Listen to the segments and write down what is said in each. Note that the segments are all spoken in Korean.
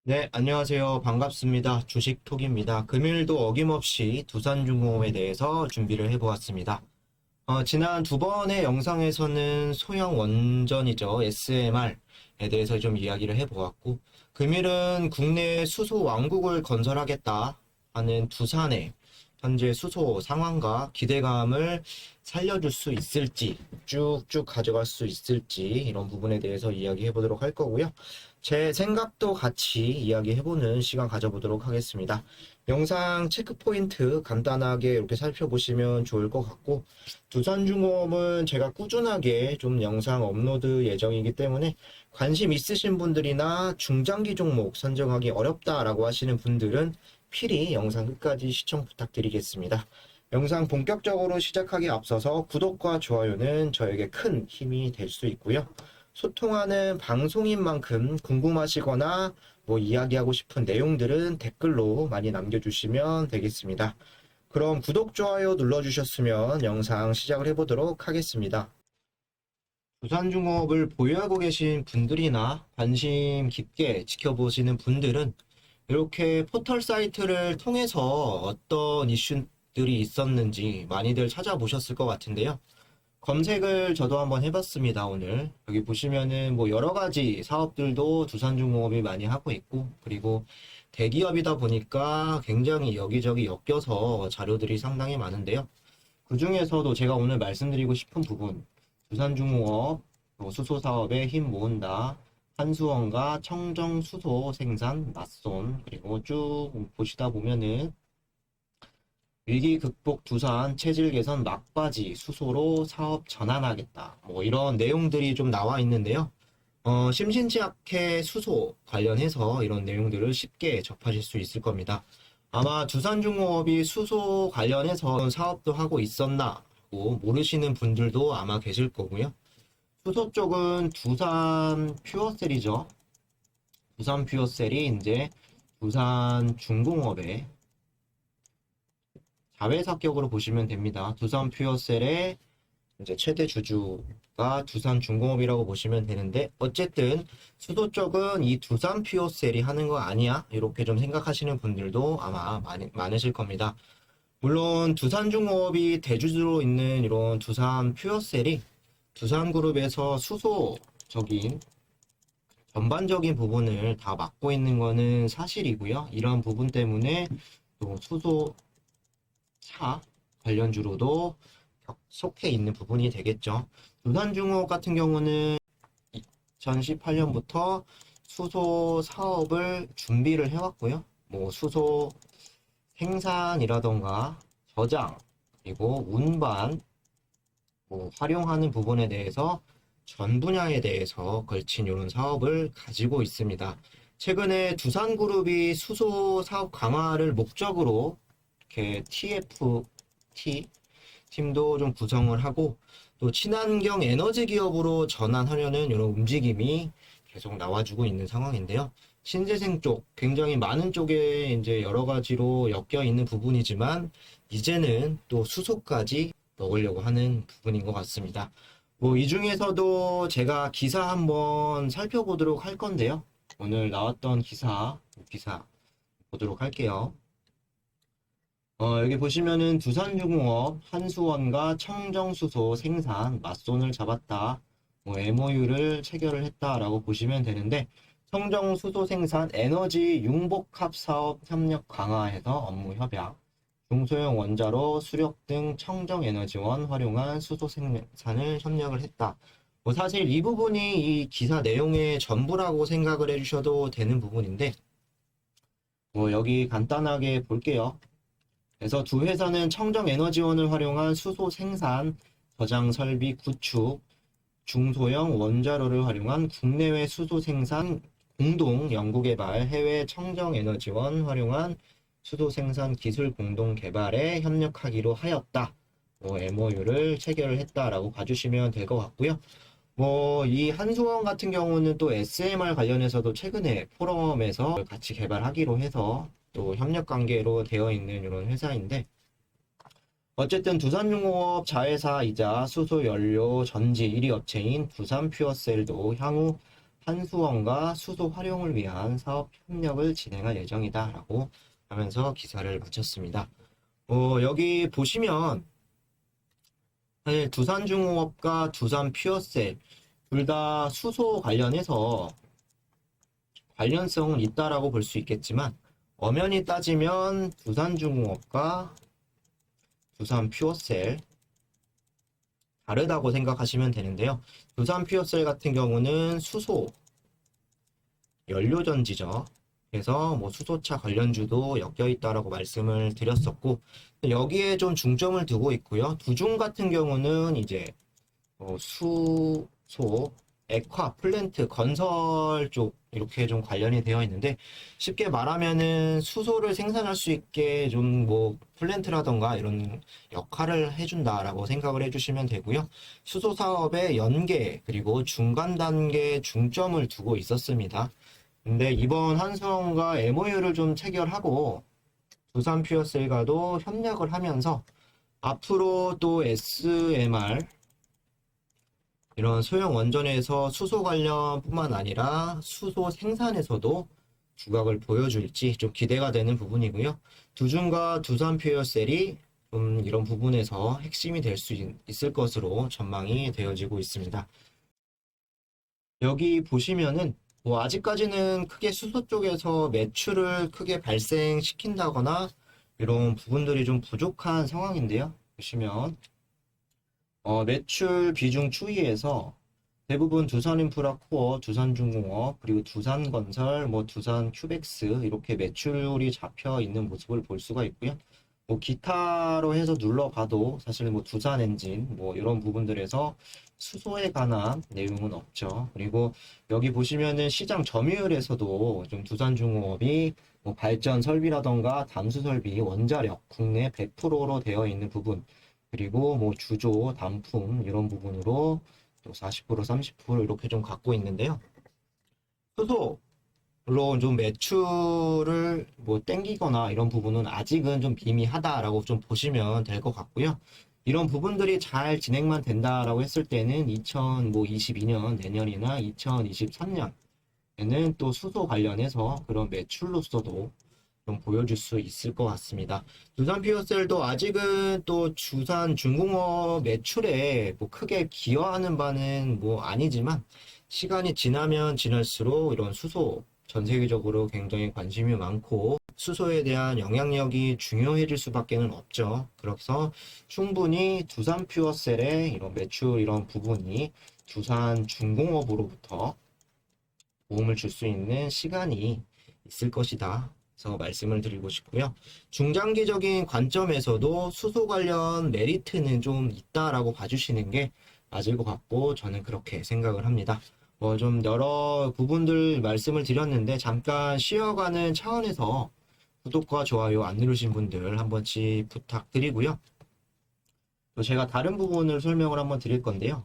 네, 안녕하세요. 반갑습니다. 주식톡입니다. 금일도 어김없이 두산중공업에 대해서 준비를 해보았습니다. 지난 두 번의 영상에서는 소형 원전이죠. SMR에 대해서 좀 이야기를 해보았고, 금일은 국내 수소 왕국을 건설하겠다 하는 두산의 현재 수소 상황과 기대감을 살려줄 수 있을지, 쭉쭉 가져갈 수 있을지, 이런 부분에 대해서 이야기해 보도록 할 거고요. 제 생각도 같이 이야기해보는 시간 가져보도록 하겠습니다. 영상 체크포인트 간단하게 이렇게 살펴보시면 좋을 것 같고, 두산중공업은 제가 꾸준하게 좀 영상 업로드 예정이기 때문에 관심 있으신 분들이나 중장기 종목 선정하기 어렵다라고 하시는 분들은 필히 영상 끝까지 시청 부탁드리겠습니다. 영상 본격적으로 시작하기 앞서서 구독과 좋아요는 저에게 큰 힘이 될 수 있고요. 소통하는 방송인 만큼 궁금하시거나 뭐 이야기하고 싶은 내용들은 댓글로 많이 남겨주시면 되겠습니다. 그럼 구독, 좋아요 눌러주셨으면 영상 시작을 해보도록 하겠습니다. 두산중공업을 보유하고 계신 분들이나 관심 깊게 지켜보시는 분들은 이렇게 포털 사이트를 통해서 어떤 이슈들이 있었는지 많이들 찾아보셨을 것 같은데요. 검색을 저도 한번 해봤습니다, 오늘. 여기 보시면은 뭐 여러 가지 사업들도 두산중공업이 많이 하고 있고, 그리고 대기업이다 보니까 굉장히 여기저기 엮여서 자료들이 상당히 많은데요. 그 중에서도 제가 오늘 말씀드리고 싶은 부분, 두산중공업 수소 사업에 힘 모은다. 한수원과 청정 수소 생산 맞손, 그리고 쭉 보시다 보면은 위기 극복 두산 체질 개선 막바지 수소로 사업 전환하겠다. 뭐 이런 내용들이 좀 나와 있는데요. 심신치 않게 수소 관련해서 이런 내용들을 쉽게 접하실 수 있을 겁니다. 아마 두산중공업이 수소 관련해서 사업도 하고 있었나 고 모르시는 분들도 아마 계실 거고요. 수소 쪽은 두산 퓨어셀이죠. 두산 퓨어셀이 이제 두산중공업의 자회사격으로 보시면 됩니다. 두산 퓨어셀의 이제 최대 주주가 두산중공업이라고 보시면 되는데, 어쨌든 수도 쪽은 이 두산 퓨어셀이 하는 거 아니야? 이렇게 좀 생각하시는 분들도 아마 많으실 겁니다. 물론 두산중공업이 대주주로 있는 이런 두산 퓨어셀이 두산그룹에서 수소적인 전반적인 부분을 다 맡고 있는 거는 사실이고요. 이런 부분 때문에 또 수소 차 관련주로도 속해 있는 부분이 되겠죠. 두산중공업 같은 경우는 2018년부터 수소 사업을 준비를 해왔고요. 뭐 수소 생산이라던가 저장, 그리고 운반, 뭐 활용하는 부분에 대해서 전 분야에 대해서 걸친 이런 사업을 가지고 있습니다. 최근에 두산그룹이 수소 사업 강화를 목적으로 이렇게 TFT 팀도 좀 구성을 하고, 또 친환경 에너지 기업으로 전환하려는 이런 움직임이 계속 나와주고 있는 상황인데요. 신재생 쪽 굉장히 많은 쪽에 이제 여러 가지로 엮여 있는 부분이지만 이제는 또 수소까지 넣으려고 하는 부분인 것 같습니다. 뭐 이 중에서도 제가 기사 한번 살펴보도록 할 건데요. 오늘 나왔던 기사 보도록 할게요. 여기 보시면은 두산중공업 한수원과 청정수소 생산 맞손을 잡았다. 뭐 MOU를 체결을 했다라고 보시면 되는데, 청정수소 생산 에너지 융복합 사업 협력 강화해서 업무 협약, 중소형 원자로 수력 등 청정에너지원 활용한 수소 생산을 협력을 했다. 뭐 사실 이 부분이 이 기사 내용의 전부라고 생각을 해주셔도 되는 부분인데, 뭐 여기 간단하게 볼게요. 그래서 두 회사는 청정 에너지원을 활용한 수소 생산, 저장 설비 구축, 중소형 원자로를 활용한 국내외 수소 생산 공동 연구개발, 해외 청정 에너지원 활용한 수소 생산 기술 공동 개발에 협력하기로 하였다. 뭐 MOU를 체결을 했다라고 봐주시면 될 것 같고요. 뭐 이 한수원 같은 경우는 또 SMR 관련해서도 최근에 포럼에서 같이 개발하기로 해서 또 협력 관계로 되어 있는 이런 회사인데, 어쨌든 두산중공업 자회사이자 수소연료 전지 1위 업체인 두산퓨어셀도 향후 탄수원과 수소 활용을 위한 사업 협력을 진행할 예정이다라고 하면서 기사를 마쳤습니다. 여기 보시면 사실 두산중공업과 두산퓨어셀 둘 다 수소 관련해서 관련성은 있다라고 볼 수 있겠지만 엄연히 따지면 두산중공업과 두산퓨어셀 다르다고 생각하시면 되는데요. 두산퓨어셀 같은 경우는 수소 연료전지죠. 그래서 뭐 수소차 관련주도 엮여 있다라고 말씀을 드렸었고 여기에 좀 중점을 두고 있고요. 두중 같은 경우는 이제 수소, 액화, 플랜트, 건설 쪽 이렇게 좀 관련이 되어 있는데 쉽게 말하면은 수소를 생산할 수 있게 좀 뭐 플랜트라던가 이런 역할을 해준다라고 생각을 해주시면 되고요. 수소 사업의 연계 그리고 중간 단계 중점을 두고 있었습니다. 근데 이번 한수원과 MOU를 좀 체결하고 두산퓨어셀과도 협력을 하면서 앞으로 또 SMR 이런 소형 원전에서 수소 관련뿐만 아니라 수소 생산에서도 두각을 보여줄지 좀 기대가 되는 부분이고요. 두중과 두산퓨어셀이 좀 이런 부분에서 핵심이 될 수 있을 것으로 전망이 되어지고 있습니다. 여기 보시면은 뭐 아직까지는 크게 수소 쪽에서 매출을 크게 발생시킨다거나 이런 부분들이 좀 부족한 상황인데요. 보시면 매출 비중 추이에서 대부분 두산인프라코어, 두산중공업, 그리고 두산건설, 뭐 두산큐벡스 이렇게 매출이 잡혀 있는 모습을 볼 수가 있고요. 뭐 기타로 해서 눌러봐도 사실 뭐 두산엔진 뭐 이런 부분들에서 수소에 관한 내용은 없죠. 그리고 여기 보시면은 시장 점유율에서도 좀 두산중공업이 뭐 발전 설비라던가 담수 설비, 원자력 국내 100%로 되어 있는 부분 그리고 뭐 주조, 단품 이런 부분으로 또 40%, 30% 이렇게 좀 갖고 있는데요. 수소 물론 좀 매출을 뭐 땡기거나 이런 부분은 아직은 좀 미미하다라고 좀 보시면 될 것 같고요. 이런 부분들이 잘 진행만 된다라고 했을 때는 2022년 내년이나 2023년에는 또 수소 관련해서 그런 매출로서도 좀 보여줄 수 있을 것 같습니다. 두산퓨어셀도 아직은 또 두산중공업 매출에 뭐 크게 기여하는 바는 뭐 아니지만 시간이 지나면 지날수록 이런 수소 전 세계적으로 굉장히 관심이 많고 수소에 대한 영향력이 중요해질 수밖에는 없죠. 그래서 충분히 두산퓨어셀의 이런 매출 이런 부분이 두산중공업으로부터 도움을 줄 수 있는 시간이 있을 것이다. 그래서 말씀을 드리고 싶고요. 중장기적인 관점에서도 수소 관련 메리트는 좀 있다라고 봐주시는 게 맞을 것 같고 저는 그렇게 생각을 합니다. 좀 여러 부분들 말씀을 드렸는데 잠깐 쉬어가는 차원에서 구독과 좋아요 안 누르신 분들 한 번씩 부탁드리고요. 또 제가 다른 부분을 설명을 한번 드릴 건데요.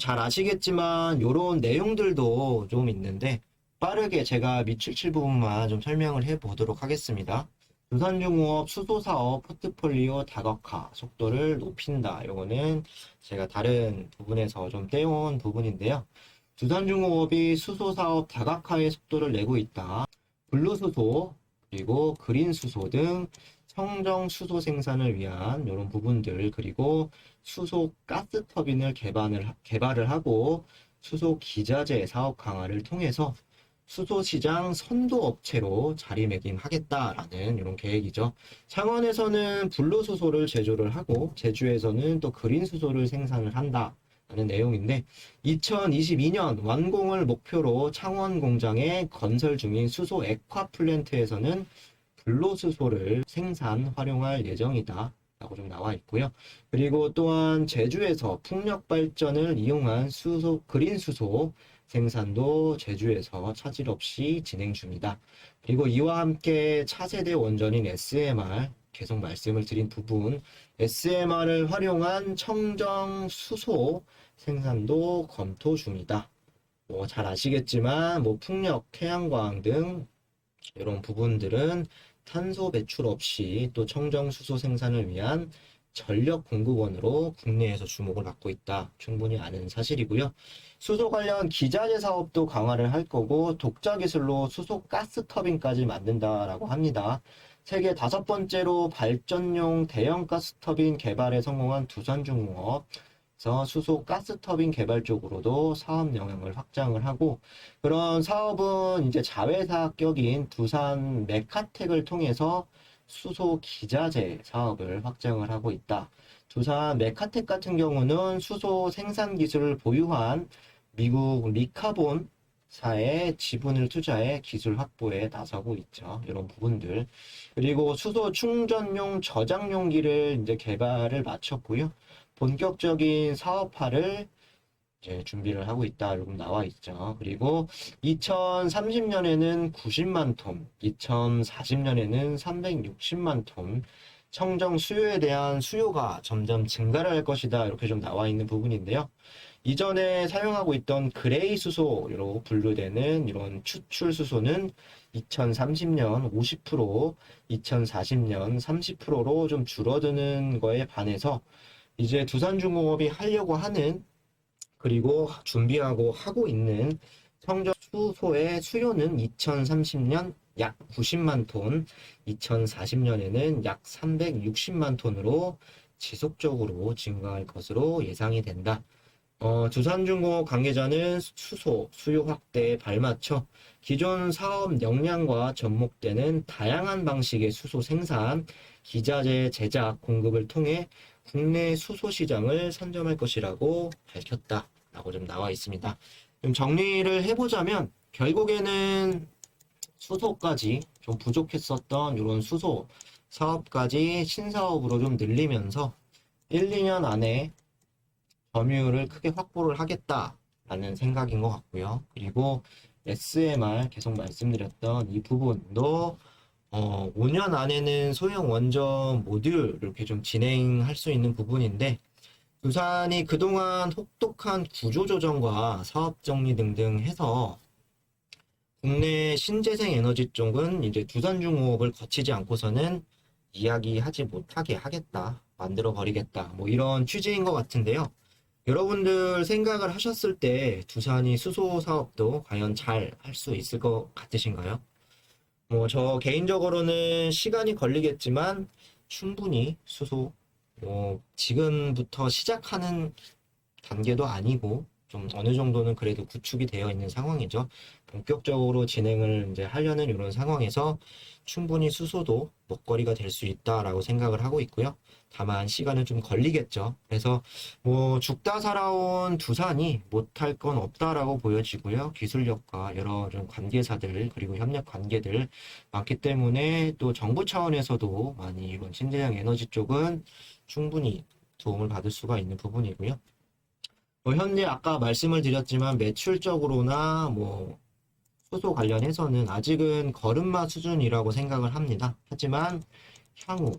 잘 아시겠지만 이런 내용들도 좀 있는데 빠르게 제가 밑줄 부분만 좀 설명을 해 보도록 하겠습니다. 두산중공업 수소사업 포트폴리오 다각화 속도를 높인다. 이거는 제가 다른 부분에서 좀 떼온 부분인데요. 두산중공업이 수소사업 다각화의 속도를 내고 있다. 블루수소, 그리고 그린수소 등 청정 수소 생산을 위한 이런 부분들, 그리고 수소 가스 터빈을 개발을 하고 수소 기자재 사업 강화를 통해서 수소 시장 선도 업체로 자리매김하겠다라는 이런 계획이죠. 창원에서는 블루수소를 제조를 하고 제주에서는 또 그린수소를 생산을 한다. 라는 내용인데 2022년 완공을 목표로 창원 공장에 건설 중인 수소 액화 플랜트에서는 블루수소를 생산 활용할 예정이다 라고 좀 나와 있고요. 그리고 또한 제주에서 풍력 발전을 이용한 수소 그린수소 생산도 제주에서 차질 없이 진행 중이다. 그리고 이와 함께 차세대 원전인 SMR 계속 말씀을 드린 부분 SMR을 활용한 청정 수소 생산도 검토 중이다. 잘 아시겠지만 풍력, 태양광 등 이런 부분들은 탄소 배출 없이 또 청정 수소 생산을 위한 전력 공급원으로 국내에서 주목을 받고 있다. 충분히 아는 사실이고요. 수소 관련 기자재 사업도 강화를 할 거고 독자 기술로 수소 가스 터빈까지 만든다라고 합니다. 세계 5번째로 발전용 대형 가스 터빈 개발에 성공한 두산중공업. 그래서 수소 가스 터빈 개발 쪽으로도 사업 영역을 확장을 하고 그런 사업은 이제 자회사격인 두산 메카텍을 통해서 수소 기자재 사업을 확장을 하고 있다. 두산 메카텍 같은 경우는 수소 생산 기술을 보유한 미국 리카본 사에 지분을 투자해 기술 확보에 나서고 있죠. 이런 부분들. 그리고 수소 충전용 저장용기를 이제 개발을 마쳤고요. 본격적인 사업화를 이제 준비를 하고 있다. 이렇게 나와 있죠. 그리고 2030년에는 90만 톤, 2040년에는 360만 톤, 청정 수요에 대한 수요가 점점 증가를 할 것이다. 이렇게 좀 나와 있는 부분인데요. 이전에 사용하고 있던 그레이 수소로 분류되는 이런 추출 수소는 2030년 50%, 2040년 30%로 좀 줄어드는 거에 반해서 이제 두산중공업이 하려고 하는 그리고 준비하고 하고 있는 청정 수소의 수요는 2030년 약 90만 톤, 2040년에는 약 360만 톤으로 지속적으로 증가할 것으로 예상이 된다. 두산중공업 관계자는 수소 수요 확대에 발맞춰 기존 사업 역량과 접목되는 다양한 방식의 수소 생산, 기자재 제작, 공급을 통해 국내 수소 시장을 선점할 것이라고 밝혔다라고 좀 나와 있습니다. 좀 정리를 해보자면 결국에는 수소까지 좀 부족했었던 이런 수소 사업까지 신사업으로 좀 늘리면서 1, 2년 안에 점유율을 크게 확보를 하겠다라는 생각인 것 같고요. 그리고 SMR 계속 말씀드렸던 이 부분도 5년 안에는 소형 원전 모듈 이렇게 좀 진행할 수 있는 부분인데 두산이 그동안 혹독한 구조조정과 사업 정리 등등 해서 국내 신재생 에너지 쪽은 이제 두산중공업을 거치지 않고서는 이야기하지 못하게 하겠다, 만들어 버리겠다, 뭐 이런 취지인 것 같은데요. 여러분들 생각을 하셨을 때 두산이 수소 사업도 과연 잘 할 수 있을 것 같으신가요? 뭐 저 개인적으로는 시간이 걸리겠지만 충분히 수소 지금부터 시작하는 단계도 아니고 좀 어느 정도는 그래도 구축이 되어 있는 상황이죠. 본격적으로 진행을 이제 하려는 이런 상황에서 충분히 수소도 먹거리가 될 수 있다라고 생각을 하고 있고요. 다만 시간은 좀 걸리겠죠. 그래서 뭐 죽다 살아온 두산이 못할 건 없다라고 보여지고요. 기술력과 여러 좀 관계사들 그리고 협력 관계들 많기 때문에 또 정부 차원에서도 많이 이런 신재생 에너지 쪽은 충분히 도움을 받을 수가 있는 부분이고요. 현재 아까 말씀을 드렸지만 매출적으로나 뭐 수소 관련해서는 아직은 걸음마 수준이라고 생각을 합니다. 하지만 향후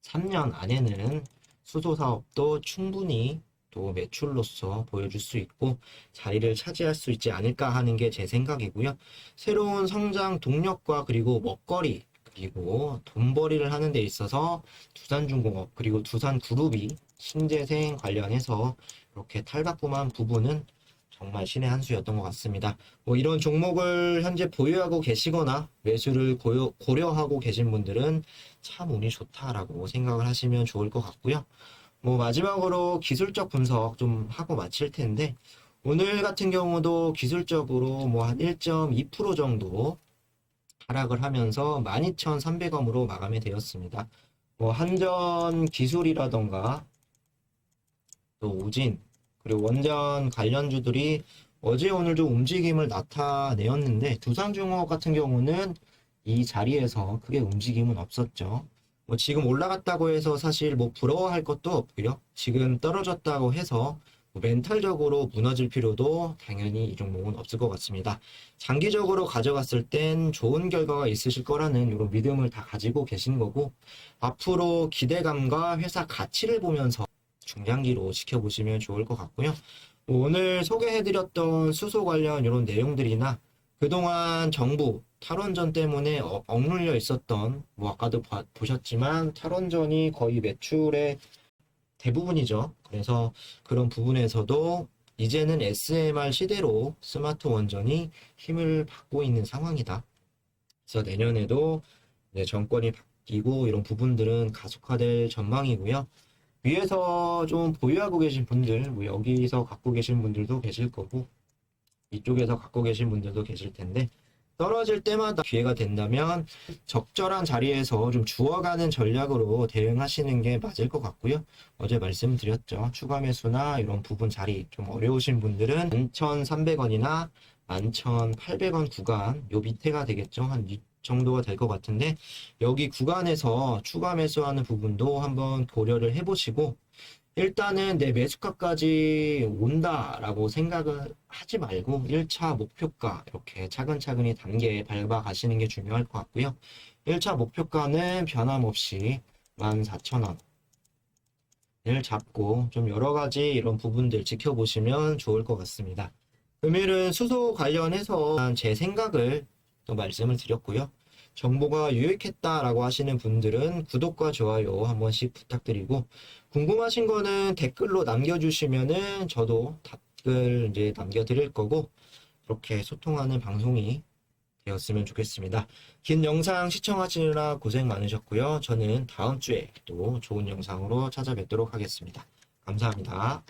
3년 안에는 수소 사업도 충분히 또 매출로서 보여줄 수 있고 자리를 차지할 수 있지 않을까 하는 게 제 생각이고요. 새로운 성장 동력과 그리고 먹거리 그리고 돈벌이를 하는 데 있어서 두산중공업 그리고 두산그룹이 신재생 관련해서 이렇게 탈바꿈한 부분은 정말 신의 한 수였던 것 같습니다. 뭐 이런 종목을 현재 보유하고 계시거나 매수를 고려하고 계신 분들은 참 운이 좋다라고 생각을 하시면 좋을 것 같고요. 뭐 마지막으로 기술적 분석 좀 하고 마칠 텐데 오늘 같은 경우도 기술적으로 뭐 한 1.2% 정도 하락을 하면서 12,300원으로 마감이 되었습니다. 뭐 한전 기술이라던가 또 우진 그리고 원전 관련주들이 어제 오늘 좀 움직임을 나타내었는데 두산중공업 같은 경우는 이 자리에서 크게 움직임은 없었죠. 뭐 지금 올라갔다고 해서 사실 뭐 부러워할 것도 없고요. 지금 떨어졌다고 해서 뭐 멘탈적으로 무너질 필요도 당연히 이 종목은 없을 것 같습니다. 장기적으로 가져갔을 땐 좋은 결과가 있으실 거라는 이런 믿음을 다 가지고 계신 거고 앞으로 기대감과 회사 가치를 보면서 중장기로 지켜보시면 좋을 것 같고요. 오늘 소개해드렸던 수소 관련 이런 내용들이나 그동안 정부 탈원전 때문에 억눌려 있었던, 뭐 아까도 보셨지만 탈원전이 거의 매출의 대부분이죠. 그래서 그런 부분에서도 이제는 SMR 시대로 스마트 원전이 힘을 받고 있는 상황이다. 그래서 내년에도 이제 정권이 바뀌고 이런 부분들은 가속화될 전망이고요. 위에서 좀 보유하고 계신 분들, 뭐 여기서 갖고 계신 분들도 계실 거고, 이쪽에서 갖고 계신 분들도 계실 텐데, 떨어질 때마다 기회가 된다면 적절한 자리에서 좀 주워가는 전략으로 대응하시는 게 맞을 것 같고요. 어제 말씀드렸죠. 추가 매수나 이런 부분 자리 좀 어려우신 분들은 11,300원이나 11,800원 구간, 요 밑에가 되겠죠. 한 이 정도가 될 것 같은데, 여기 구간에서 추가 매수하는 부분도 한번 고려를 해보시고, 일단은 내 매수가까지 온다라고 생각을 하지 말고 1차 목표가 이렇게 차근차근히 단계에 밟아 가시는 게 중요할 것 같고요. 1차 목표가는 변함없이 14,000원을 잡고 좀 여러 가지 이런 부분들 지켜보시면 좋을 것 같습니다. 금일은 수소 관련해서 제 생각을 또 말씀을 드렸고요. 정보가 유익했다라고 하시는 분들은 구독과 좋아요 한 번씩 부탁드리고, 궁금하신 거는 댓글로 남겨주시면은 저도 답글 이제 남겨드릴 거고, 그렇게 소통하는 방송이 되었으면 좋겠습니다. 긴 영상 시청하시느라 고생 많으셨고요. 저는 다음 주에 또 좋은 영상으로 찾아뵙도록 하겠습니다. 감사합니다.